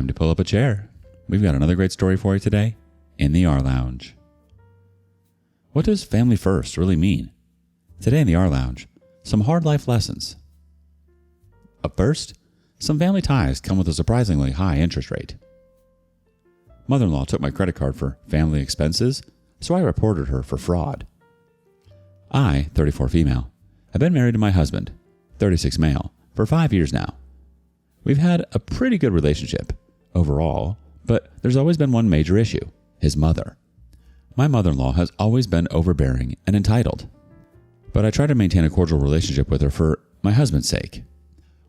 Time to pull up a chair. We've got another great story for you today in the rLounge. What does family first really mean? Today in the rLounge, some hard life lessons. Up first, some family ties come with a surprisingly high interest rate. Mother-in-law took my credit card for family expenses, so I reported her for fraud. I, 34 female, have been married to my husband, 36 male, for 5 years now. We've had a pretty good relationship overall, but there's always been one major issue: his mother. My mother-in-law has always been overbearing and entitled, but I try to maintain a cordial relationship with her for my husband's sake.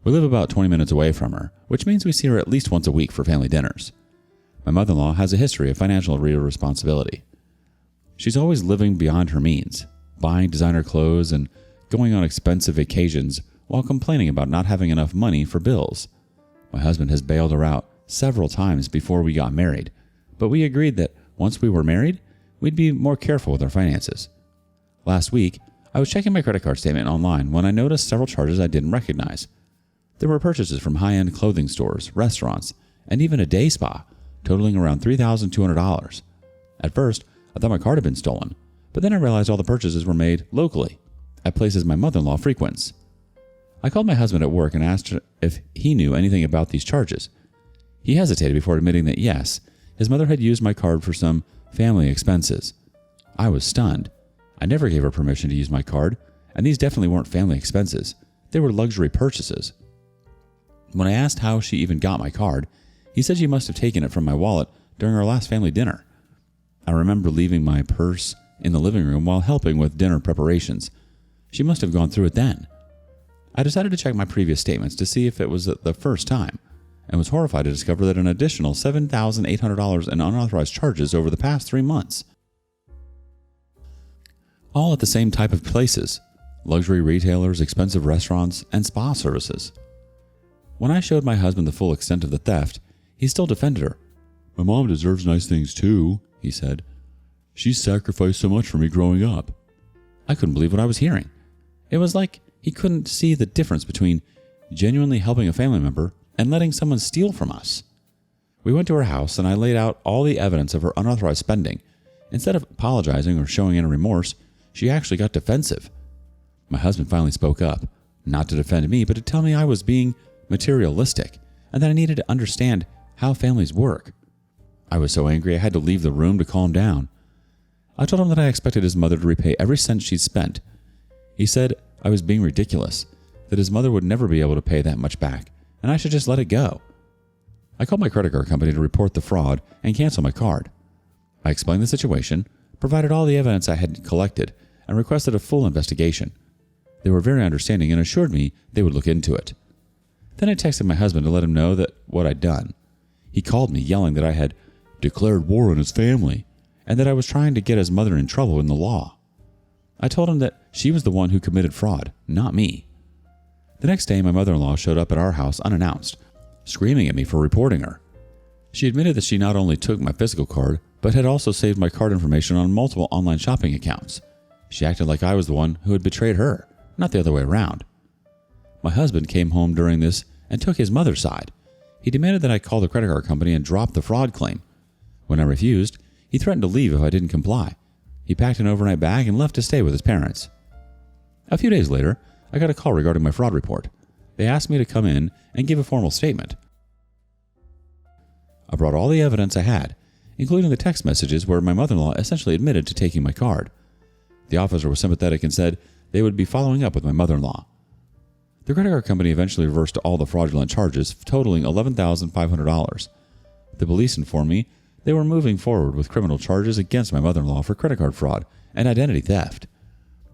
We live about 20 minutes away from her, which means we see her at least once a week for family dinners. My mother-in-law has a history of financial irresponsibility. She's always living beyond her means, buying designer clothes and going on expensive vacations while complaining about not having enough money for bills. My husband has bailed her out several times before we got married, but we agreed that once we were married, we'd be more careful with our finances. Last week, I was checking my credit card statement online when I noticed several charges I didn't recognize. There were purchases from high-end clothing stores, restaurants, and even a day spa, totaling around $3,200. At first, I thought my card had been stolen, but then I realized all the purchases were made locally, at places my mother-in-law frequents. I called my husband at work and asked if he knew anything about these charges. He hesitated before admitting that yes, his mother had used my card for some family expenses. I was stunned. I never gave her permission to use my card, and these definitely weren't family expenses. They were luxury purchases. When I asked how she even got my card, he said she must have taken it from my wallet during our last family dinner. I remember leaving my purse in the living room while helping with dinner preparations. She must have gone through it then. I decided to check my previous statements to see if it was the first time, and was horrified to discover that an additional $7,800 in unauthorized charges over the past 3 months. All at the same type of places: luxury retailers, expensive restaurants, and spa services. When I showed my husband the full extent of the theft, he still defended her. "My mom deserves nice things too," he said. "She's sacrificed so much for me growing up." I couldn't believe what I was hearing. It was like he couldn't see the difference between genuinely helping a family member and letting someone steal from us. We went to her house and I laid out all the evidence of her unauthorized spending. Instead of apologizing or showing any remorse, she actually got defensive. My husband finally spoke up, not to defend me, but to tell me I was being materialistic and that I needed to understand how families work. I was so angry I had to leave the room to calm down. I told him that I expected his mother to repay every cent she'd spent. He said I was being ridiculous, that his mother would never be able to pay that much back, and I should just let it go. I called my credit card company to report the fraud and cancel my card. I explained the situation, provided all the evidence I had collected, and requested a full investigation. They were very understanding and assured me they would look into it. Then I texted my husband to let him know that what I'd done. He called me yelling that I had declared war on his family and that I was trying to get his mother in trouble in the law. I told him that she was the one who committed fraud, not me. The next day, my mother-in-law showed up at our house unannounced, screaming at me for reporting her. She admitted that she not only took my physical card, but had also saved my card information on multiple online shopping accounts. She acted like I was the one who had betrayed her, not the other way around. My husband came home during this and took his mother's side. He demanded that I call the credit card company and drop the fraud claim. When I refused, he threatened to leave if I didn't comply. He packed an overnight bag and left to stay with his parents. A few days later, I got a call regarding my fraud report. They asked me to come in and give a formal statement. I brought all the evidence I had, including the text messages where my mother-in-law essentially admitted to taking my card. The officer was sympathetic and said they would be following up with my mother-in-law. The credit card company eventually reversed all the fraudulent charges, totaling $11,500. The police informed me they were moving forward with criminal charges against my mother-in-law for credit card fraud and identity theft.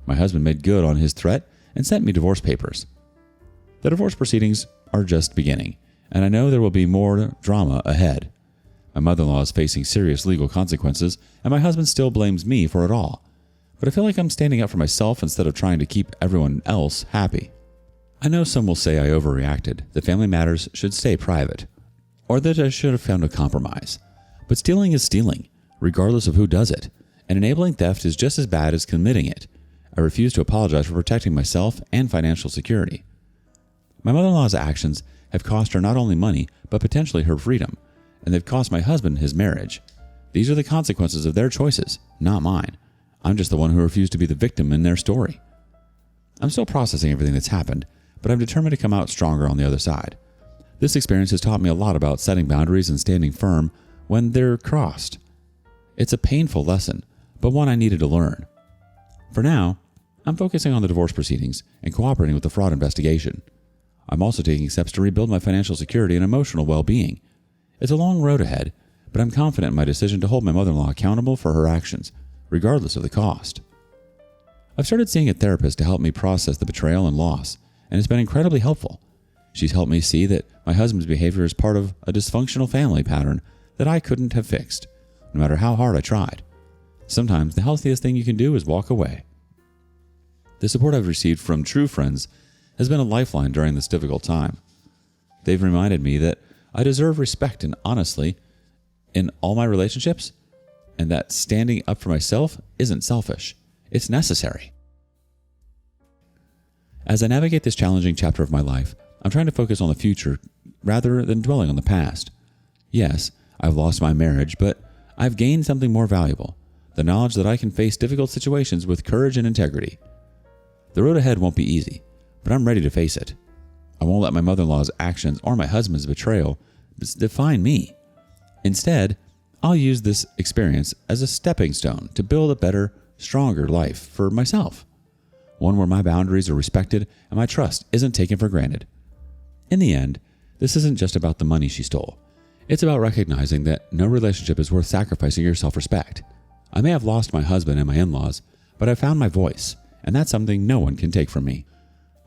My husband made good on his threat and sent me divorce papers. The divorce proceedings are just beginning, and I know there will be more drama ahead. My mother-in-law is facing serious legal consequences, and my husband still blames me for it all. But I feel like I'm standing up for myself instead of trying to keep everyone else happy. I know some will say I overreacted, that family matters should stay private, or that I should have found a compromise. But stealing is stealing, regardless of who does it, and enabling theft is just as bad as committing it. I refuse to apologize for protecting myself and financial security. My mother-in-law's actions have cost her not only money, but potentially her freedom, and they've cost my husband his marriage. These are the consequences of their choices, not mine. I'm just the one who refused to be the victim in their story. I'm still processing everything that's happened, but I'm determined to come out stronger on the other side. This experience has taught me a lot about setting boundaries and standing firm when they're crossed. It's a painful lesson, but one I needed to learn. For now, I'm focusing on the divorce proceedings and cooperating with the fraud investigation. I'm also taking steps to rebuild my financial security and emotional well-being. It's a long road ahead, but I'm confident in my decision to hold my mother-in-law accountable for her actions, regardless of the cost. I've started seeing a therapist to help me process the betrayal and loss, and it's been incredibly helpful. She's helped me see that my husband's behavior is part of a dysfunctional family pattern that I couldn't have fixed, no matter how hard I tried. Sometimes the healthiest thing you can do is walk away. The support I've received from true friends has been a lifeline during this difficult time. They've reminded me that I deserve respect and honesty in all my relationships, and that standing up for myself isn't selfish. It's necessary. As I navigate this challenging chapter of my life, I'm trying to focus on the future rather than dwelling on the past. Yes, I've lost my marriage, but I've gained something more valuable, the knowledge that I can face difficult situations with courage and integrity. The road ahead won't be easy, but I'm ready to face it. I won't let my mother-in-law's actions or my husband's betrayal define me. Instead, I'll use this experience as a stepping stone to build a better, stronger life for myself. One where my boundaries are respected and my trust isn't taken for granted. In the end, this isn't just about the money she stole. It's about recognizing that no relationship is worth sacrificing your self-respect. I may have lost my husband and my in-laws, but I found my voice, and that's something no one can take from me.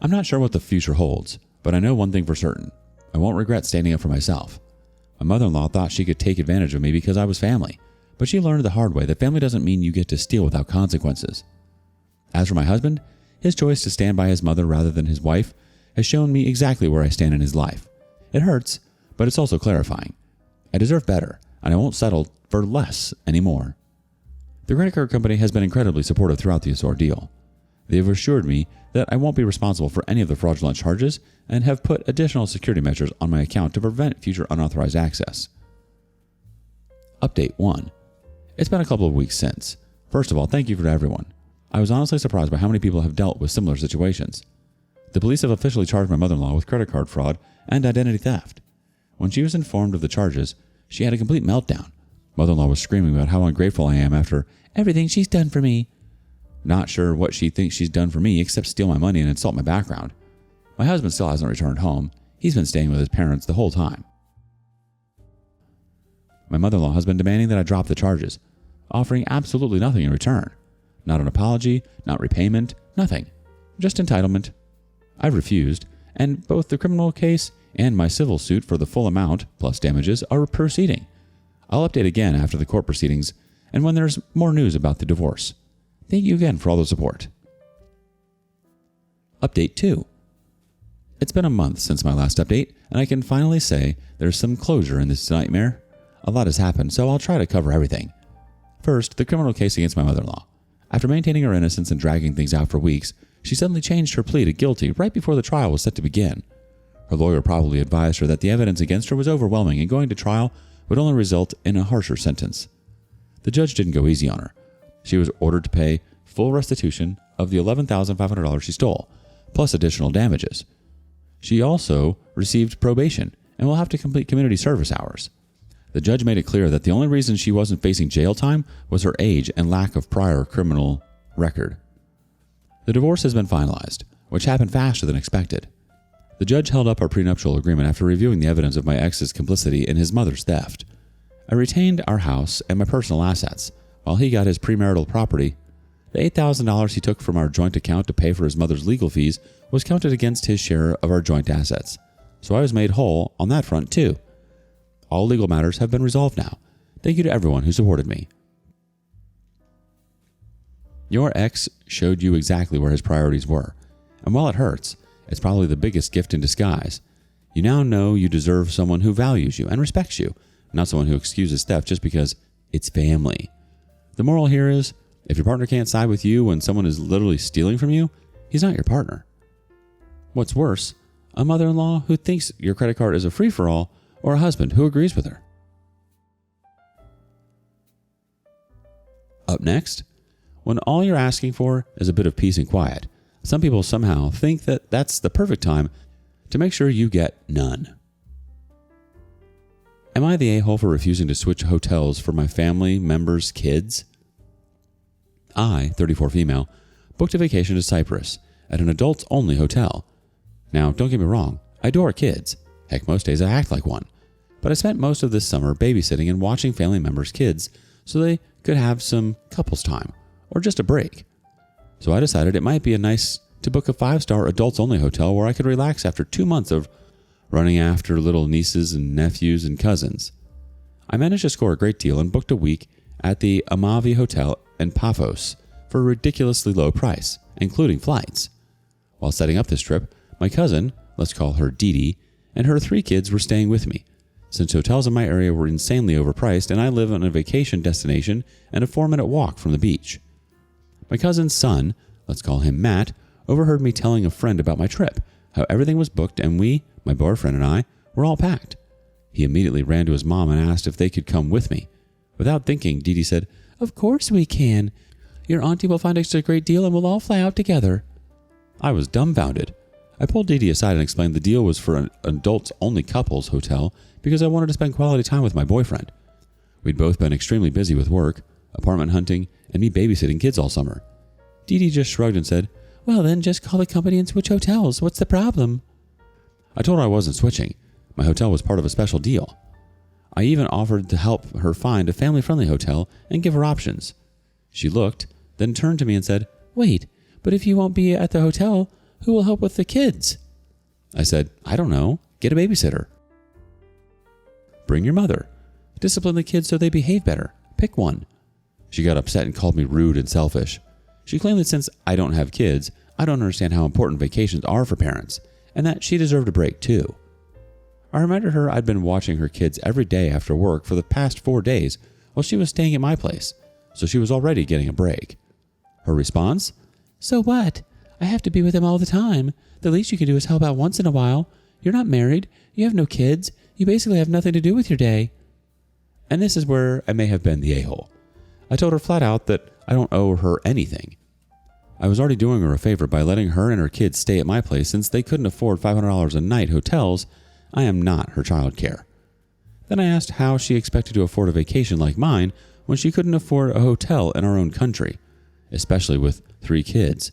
I'm not sure what the future holds, but I know one thing for certain. I won't regret standing up for myself. My mother-in-law thought she could take advantage of me because I was family, but she learned the hard way that family doesn't mean you get to steal without consequences. As for my husband, his choice to stand by his mother rather than his wife has shown me exactly where I stand in his life. It hurts, but it's also clarifying. I deserve better, and I won't settle for less anymore. The credit card company has been incredibly supportive throughout this ordeal. They have assured me that I won't be responsible for any of the fraudulent charges and have put additional security measures on my account to prevent future unauthorized access. Update 1. It's been a couple of weeks since. First of all, thank you to everyone. I was honestly surprised by how many people have dealt with similar situations. The police have officially charged my mother-in-law with credit card fraud and identity theft. When she was informed of the charges, she had a complete meltdown. Mother-in-law was screaming about how ungrateful I am after everything she's done for me. Not sure what she thinks she's done for me except steal my money and insult my background. My husband still hasn't returned home. He's been staying with his parents the whole time. My mother-in-law has been demanding that I drop the charges, offering absolutely nothing in return. Not an apology, not repayment, nothing. Just entitlement. I've refused, and both the criminal case and my civil suit for the full amount, plus damages, are proceeding. I'll update again after the court proceedings and when there's more news about the divorce. Thank you again for all the support. Update 2. It's been a month since my last update, and I can finally say there's some closure in this nightmare. A lot has happened, so I'll try to cover everything. First, the criminal case against my mother-in-law. After maintaining her innocence and dragging things out for weeks, she suddenly changed her plea to guilty right before the trial was set to begin. Her lawyer probably advised her that the evidence against her was overwhelming and going to trial would only result in a harsher sentence. The judge didn't go easy on her. She was ordered to pay full restitution of the $11,500 she stole, plus additional damages. She also received probation and will have to complete community service hours. The judge made it clear that the only reason she wasn't facing jail time was her age and lack of prior criminal record. The divorce has been finalized, which happened faster than expected. The judge held up our prenuptial agreement after reviewing the evidence of my ex's complicity in his mother's theft. I retained our house and my personal assets, while he got his premarital property. The $8,000 he took from our joint account to pay for his mother's legal fees was counted against his share of our joint assets, so I was made whole on that front too. All legal matters have been resolved now. Thank you to everyone who supported me. Your ex showed you exactly where his priorities were, and while it hurts, it's probably the biggest gift in disguise. You now know you deserve someone who values you and respects you, not someone who excuses theft just because it's family. The moral here is, if your partner can't side with you when someone is literally stealing from you, he's not your partner. What's worse, a mother-in-law who thinks your credit card is a free-for-all, or a husband who agrees with her. Up next, when all you're asking for is a bit of peace and quiet, some people somehow think that that's the perfect time to make sure you get none. Am I the a-hole for refusing to switch hotels for my family members' kids? I, 34 female, booked a vacation to Cyprus at an adults-only hotel. Now, don't get me wrong, I adore kids. Heck, most days I act like one. But I spent most of this summer babysitting and watching family members' kids so they could have some couples time or just a break. So I decided it might be nice to book a 5-star adults-only hotel where I could relax after 2 months of running after little nieces and nephews and cousins. I managed to score a great deal and booked a week at the Amavi Hotel in Paphos for a ridiculously low price, including flights. While setting up this trip, my cousin, let's call her Dee Dee, and her 3 kids were staying with me, since hotels in my area were insanely overpriced and I live on a vacation destination and a 4-minute walk from the beach. My cousin's son, let's call him Matt, overheard me telling a friend about my trip, how everything was booked and we, my boyfriend and I, were all packed. He immediately ran to his mom and asked if they could come with me. Without thinking, Dee Dee said, "Of course we can. Your auntie will find us a great deal and we'll all fly out together." I was dumbfounded. I pulled Dee Dee aside and explained the deal was for an adults-only couples hotel because I wanted to spend quality time with my boyfriend. We'd both been extremely busy with work, apartment hunting, and me babysitting kids all summer. Dee Dee just shrugged and said, "Well then, just call the company and switch hotels. What's the problem?" I told her I wasn't switching. My hotel was part of a special deal. I even offered to help her find a family-friendly hotel and give her options. She looked, then turned to me and said, "Wait, but if you won't be at the hotel, who will help with the kids?" I said, "I don't know. Get a babysitter. Bring your mother. Discipline the kids so they behave better. Pick one." She got upset and called me rude and selfish. She claimed that since I don't have kids, I don't understand how important vacations are for parents, and that she deserved a break too. I reminded her I'd been watching her kids every day after work for the past 4 days while she was staying at my place, so she was already getting a break. Her response? "So what? I have to be with them all the time. The least you can do is help out once in a while. You're not married. You have no kids. You basically have nothing to do with your day." And this is where I may have been the a-hole. I told her flat out that I don't owe her anything. I was already doing her a favor by letting her and her kids stay at my place since they couldn't afford $500 a night hotels. I am not her child care. Then I asked how she expected to afford a vacation like mine when she couldn't afford a hotel in our own country, especially with 3 kids.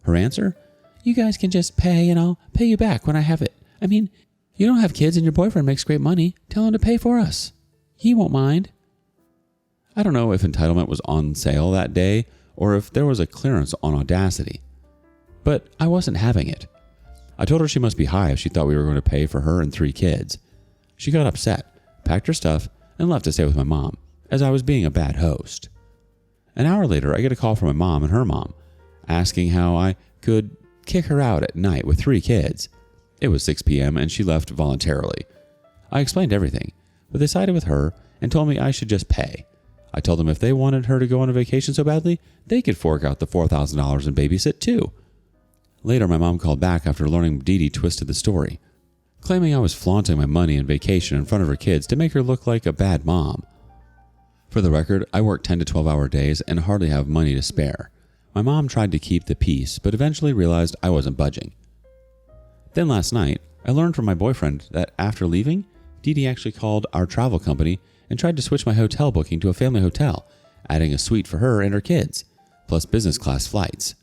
Her answer? "You guys can just pay and I'll pay you back when I have it. I mean, you don't have kids and your boyfriend makes great money. Tell him to pay for us. He won't mind." I don't know if entitlement was on sale that day or if there was a clearance on Audacity, but I wasn't having it. I told her she must be high if she thought we were going to pay for her and 3 kids. She got upset, packed her stuff, and left to stay with my mom, as I was being a bad host. An hour later, I get a call from my mom and her mom, asking how I could kick her out at night with 3 kids. It was 6 p.m. and she left voluntarily. I explained everything, but they sided with her and told me I should just pay. I told them if they wanted her to go on a vacation so badly, they could fork out the $4,000 and babysit too. Later, my mom called back after learning Dee Dee twisted the story, claiming I was flaunting my money and vacation in front of her kids to make her look like a bad mom. For the record, I work 10 to 12-hour days and hardly have money to spare. My mom tried to keep the peace, but eventually realized I wasn't budging. Then last night, I learned from my boyfriend that after leaving, Dee Dee actually called our travel company and tried to switch my hotel booking to a family hotel, adding a suite for her and her kids, plus business class flights.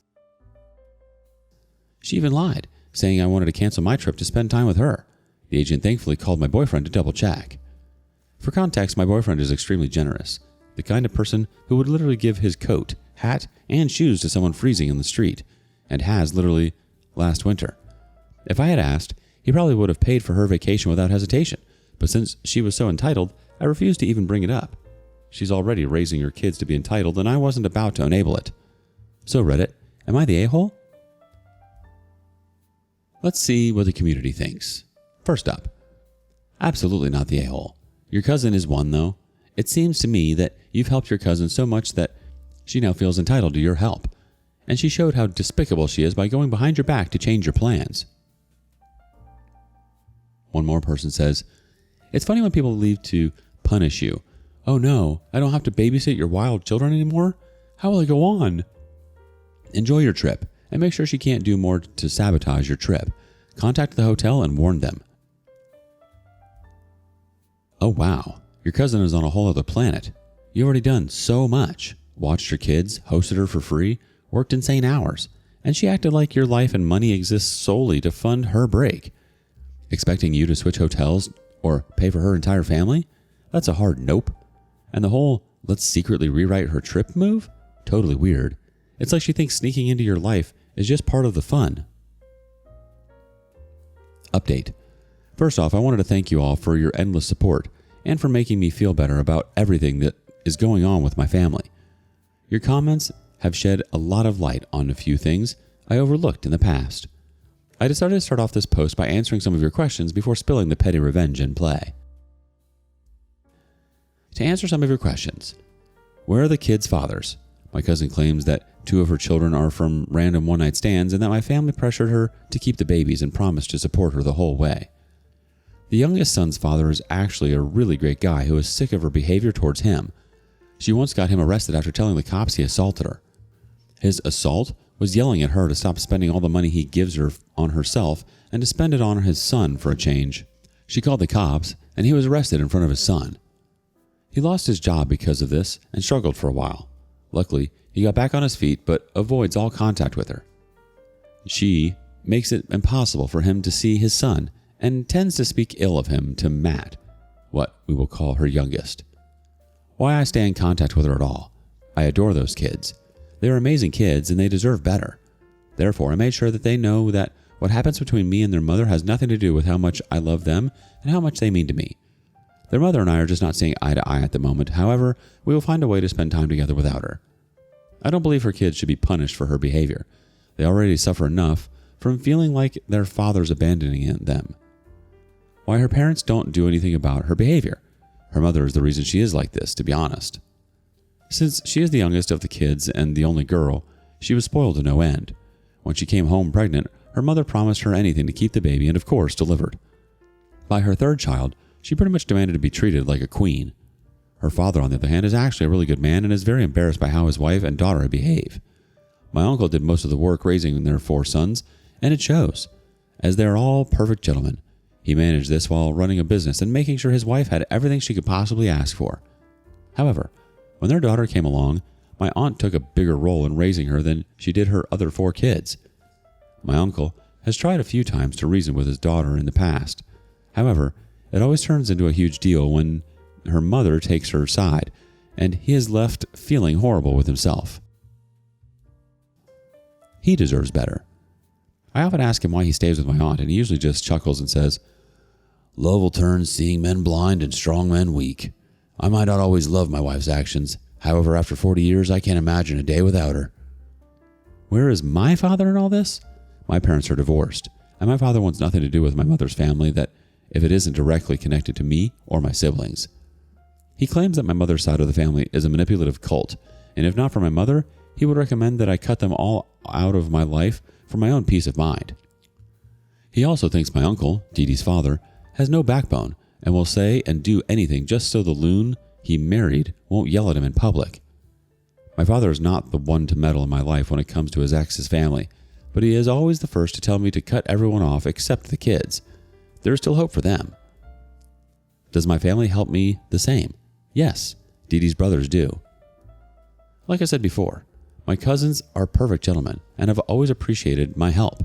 She even lied, saying I wanted to cancel my trip to spend time with her. The agent thankfully called my boyfriend to double check. For context, my boyfriend is extremely generous, the kind of person who would literally give his coat, hat, and shoes to someone freezing in the street, and has literally last winter. If I had asked, he probably would have paid for her vacation without hesitation, but since she was so entitled, I refused to even bring it up. She's already raising her kids to be entitled, and I wasn't about to enable it. So Reddit, am I the a-hole? Let's see what the community thinks. First up, absolutely not the a-hole. Your cousin is one, though. It seems to me that you've helped your cousin so much that she now feels entitled to your help, and she showed how despicable she is by going behind your back to change your plans. One more person says, "It's funny when people leave to punish you. Oh no, I don't have to babysit your wild children anymore? How will I go on? Enjoy your trip and make sure she can't do more to sabotage your trip. Contact the hotel and warn them. Oh wow, your cousin is on a whole other planet. You've already done so much. Watched your kids, hosted her for free, worked insane hours, and she acted like your life and money exists solely to fund her break. Expecting you to switch hotels or pay for her entire family? That's a hard nope. And the whole let's secretly rewrite her trip move? Totally weird. It's like she thinks sneaking into your life is just part of the fun. Update. First off, I wanted to thank you all for your endless support and for making me feel better about everything that is going on with my family. Your comments have shed a lot of light on a few things I overlooked in the past. I decided to start off this post by answering some of your questions before spilling the petty revenge in play. To answer some of your questions, where are the kids' fathers? My cousin claims that 2 of her children are from random one-night stands and that my family pressured her to keep the babies and promised to support her the whole way. The youngest son's father is actually a really great guy who is sick of her behavior towards him. She once got him arrested after telling the cops he assaulted her. His assault was yelling at her to stop spending all the money he gives her on herself and to spend it on his son for a change. She called the cops and he was arrested in front of his son. He lost his job because of this and struggled for a while. Luckily, he got back on his feet but avoids all contact with her. She makes it impossible for him to see his son and tends to speak ill of him to Matt, what we will call her youngest. Why I stay in contact with her at all? I adore those kids. They are amazing kids and they deserve better. Therefore, I made sure that they know that what happens between me and their mother has nothing to do with how much I love them and how much they mean to me. Their mother and I are just not seeing eye to eye at the moment. However, we will find a way to spend time together without her. I don't believe her kids should be punished for her behavior. They already suffer enough from feeling like their father's abandoning them. Why her parents don't do anything about her behavior. Her mother is the reason she is like this, to be honest. Since she is the youngest of the kids and the only girl, she was spoiled to no end. When she came home pregnant, her mother promised her anything to keep the baby and of course delivered. By her third child, she pretty much demanded to be treated like a queen. Her father, on the other hand, is actually a really good man and is very embarrassed by how his wife and daughter behave. My uncle did most of the work raising their 4 sons, and it shows. As they are all perfect gentlemen, he managed this while running a business and making sure his wife had everything she could possibly ask for. However, when their daughter came along, my aunt took a bigger role in raising her than she did her other 4 kids. My uncle has tried a few times to reason with his daughter in the past. However, it always turns into a huge deal when her mother takes her side, and he is left feeling horrible with himself. He deserves better. I often ask him why he stays with my aunt, and he usually just chuckles and says, "Love will turn seeing men blind and strong men weak. I might not always love my wife's actions. However, after 40 years, I can't imagine a day without her." Where is my father in all this? My parents are divorced, and my father wants nothing to do with my mother's family that if it isn't directly connected to me or my siblings. He claims that my mother's side of the family is a manipulative cult, and if not for my mother, he would recommend that I cut them all out of my life for my own peace of mind. He also thinks my uncle, Dee Dee's father, has no backbone and will say and do anything just so the loon he married won't yell at him in public. My father is not the one to meddle in my life when it comes to his ex's family, but he is always the first to tell me to cut everyone off except the kids. There is still hope for them. Does my family help me the same? Yes, Dee Dee's brothers do. Like I said before, my cousins are perfect gentlemen and have always appreciated my help.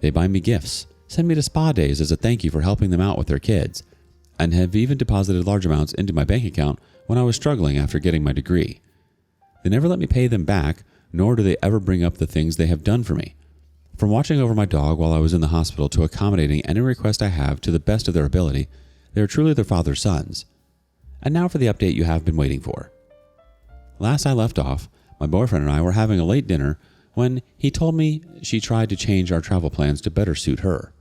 They buy me gifts, send me to spa days as a thank you for helping them out with their kids, and have even deposited large amounts into my bank account when I was struggling after getting my degree. They never let me pay them back, nor do they ever bring up the things they have done for me. From watching over my dog while I was in the hospital to accommodating any request I have to the best of their ability, they are truly their father's sons. And now for the update you have been waiting for. Last I left off, my boyfriend and I were having a late dinner when he told me she tried to change our travel plans to better suit her.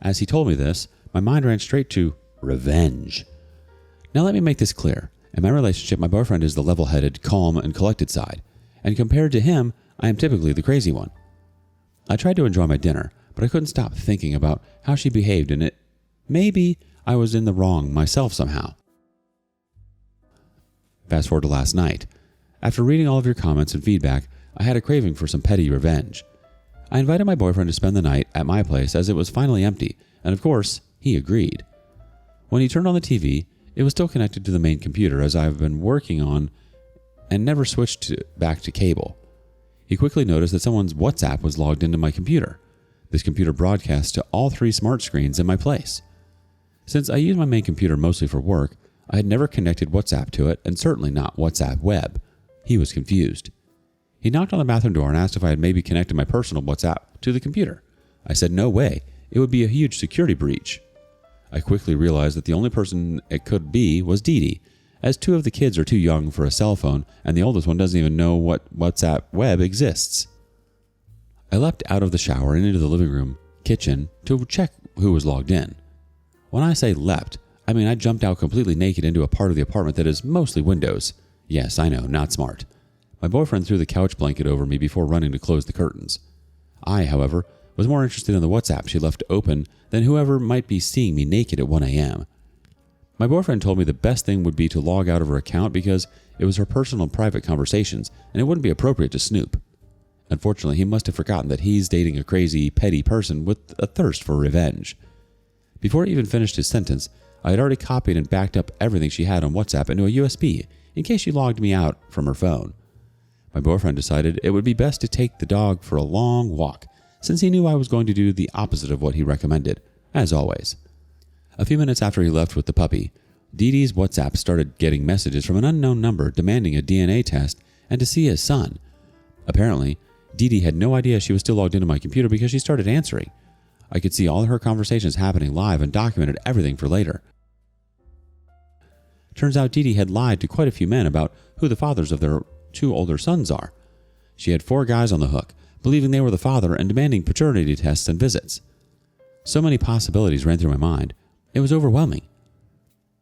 As he told me this, my mind ran straight to revenge. Now let me make this clear. In my relationship, my boyfriend is the level-headed, calm, and collected side, and compared to him, I am typically the crazy one. I tried to enjoy my dinner, but I couldn't stop thinking about how she behaved in it. Maybe I was in the wrong myself somehow. Fast forward to last night. After reading all of your comments and feedback, I had a craving for some petty revenge. I invited my boyfriend to spend the night at my place as it was finally empty, and of course, he agreed. When he turned on the TV, it was still connected to the main computer as I've been working on and never switched back to cable. He quickly noticed that someone's WhatsApp was logged into my computer. This computer broadcasts to all 3 smart screens in my place. Since I use my main computer mostly for work, I had never connected WhatsApp to it, and certainly not WhatsApp web. He was confused. He knocked on the bathroom door and asked if I had maybe connected my personal WhatsApp to the computer. I said no way, it would be a huge security breach. I quickly realized that the only person it could be was Dee Dee, as 2 of the kids are too young for a cell phone and the oldest one doesn't even know what WhatsApp web exists. I leapt out of the shower and into the living room, kitchen, to check who was logged in. When I say leapt, I mean I jumped out completely naked into a part of the apartment that is mostly windows. Yes, I know, not smart. My boyfriend threw the couch blanket over me before running to close the curtains. I, however, was more interested in the WhatsApp she left open than whoever might be seeing me naked at 1 a.m. My boyfriend told me the best thing would be to log out of her account because it was her personal and private conversations and it wouldn't be appropriate to snoop. Unfortunately, he must have forgotten that he's dating a crazy, petty person with a thirst for revenge. Before he even finished his sentence, I had already copied and backed up everything she had on WhatsApp into a USB in case she logged me out from her phone. My boyfriend decided it would be best to take the dog for a long walk since he knew I was going to do the opposite of what he recommended, as always. A few minutes after he left with the puppy, Dee Dee's WhatsApp started getting messages from an unknown number demanding a DNA test and to see his son. Apparently, Dee Dee had no idea she was still logged into my computer because she started answering. I could see all her conversations happening live and documented everything for later. Turns out Dee Dee had lied to quite a few men about who the fathers of their 2 older sons are. She had 4 guys on the hook, believing they were the father and demanding paternity tests and visits. So many possibilities ran through my mind. It was overwhelming.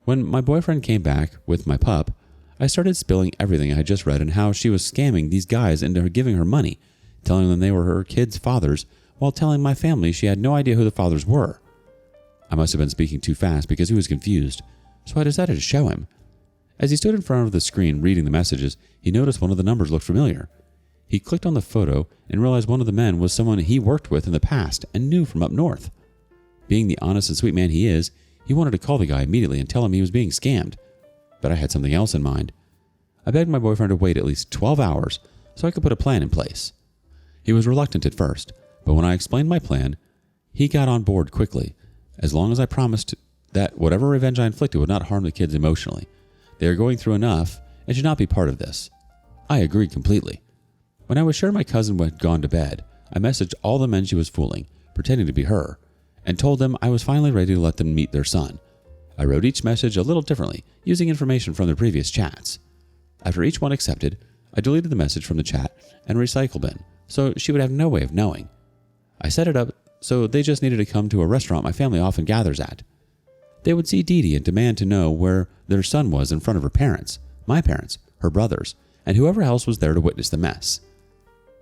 When my boyfriend came back with my pup, I started spilling everything I had just read and how she was scamming these guys into giving her money, telling them they were her kids' fathers, while telling my family she had no idea who the fathers were. I must have been speaking too fast because he was confused, so I decided to show him. As he stood in front of the screen reading the messages, he noticed one of the numbers looked familiar. He clicked on the photo and realized one of the men was someone he worked with in the past and knew from up north. Being the honest and sweet man he is, he wanted to call the guy immediately and tell him he was being scammed. But I had something else in mind. I begged my boyfriend to wait at least 12 hours so I could put a plan in place. He was reluctant at first, but when I explained my plan, he got on board quickly, as long as I promised that whatever revenge I inflicted would not harm the kids emotionally. They are going through enough and should not be part of this. I agreed completely. When I was sure my cousin had gone to bed, I messaged all the men she was fooling, pretending to be her, and told them I was finally ready to let them meet their son. I wrote each message a little differently, using information from their previous chats. After each one accepted, I deleted the message from the chat and recycle bin, so she would have no way of knowing. I set it up so they just needed to come to a restaurant my family often gathers at. They would see Dee Dee and demand to know where their son was in front of her parents, my parents, her brothers, and whoever else was there to witness the mess.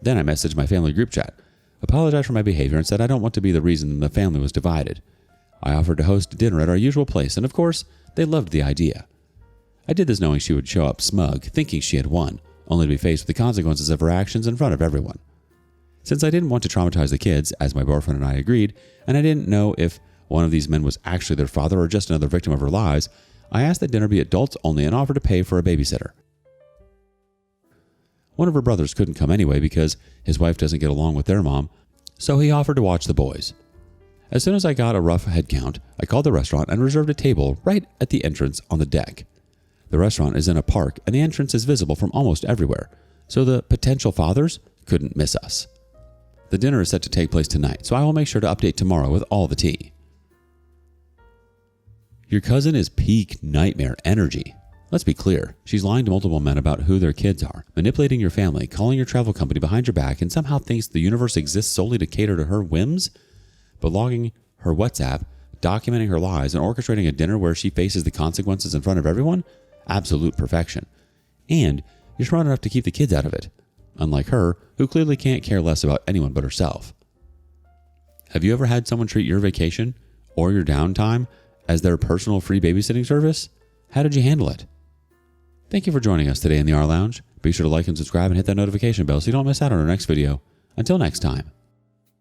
Then I messaged my family group chat, apologized for my behavior, and said I don't want to be the reason the family was divided. I offered to host dinner at our usual place, and of course, they loved the idea. I did this knowing she would show up smug, thinking she had won, only to be faced with the consequences of her actions in front of everyone. Since I didn't want to traumatize the kids, as my boyfriend and I agreed, and I didn't know if one of these men was actually their father or just another victim of her lies, I asked that dinner be adults only and offered to pay for a babysitter. One of her brothers couldn't come anyway because his wife doesn't get along with their mom, so he offered to watch the boys. As soon as I got a rough head count, I called the restaurant and reserved a table right at the entrance on the deck. The restaurant is in a park and the entrance is visible from almost everywhere, so the potential fathers couldn't miss us. The dinner is set to take place tonight, so I will make sure to update tomorrow with all the tea. Your cousin is peak nightmare energy. Let's be clear, she's lying to multiple men about who their kids are, manipulating your family, calling your travel company behind your back, and somehow thinks the universe exists solely to cater to her whims? But logging her WhatsApp, documenting her lies, and orchestrating a dinner where she faces the consequences in front of everyone? Absolute perfection. And you're smart enough to keep the kids out of it, unlike her, who clearly can't care less about anyone but herself. Have you ever had someone treat your vacation or your downtime as their personal free babysitting service? How did you handle it? Thank you for joining us today in the rLounge. Be sure to like and subscribe and hit that notification bell so you don't miss out on our next video. Until next time.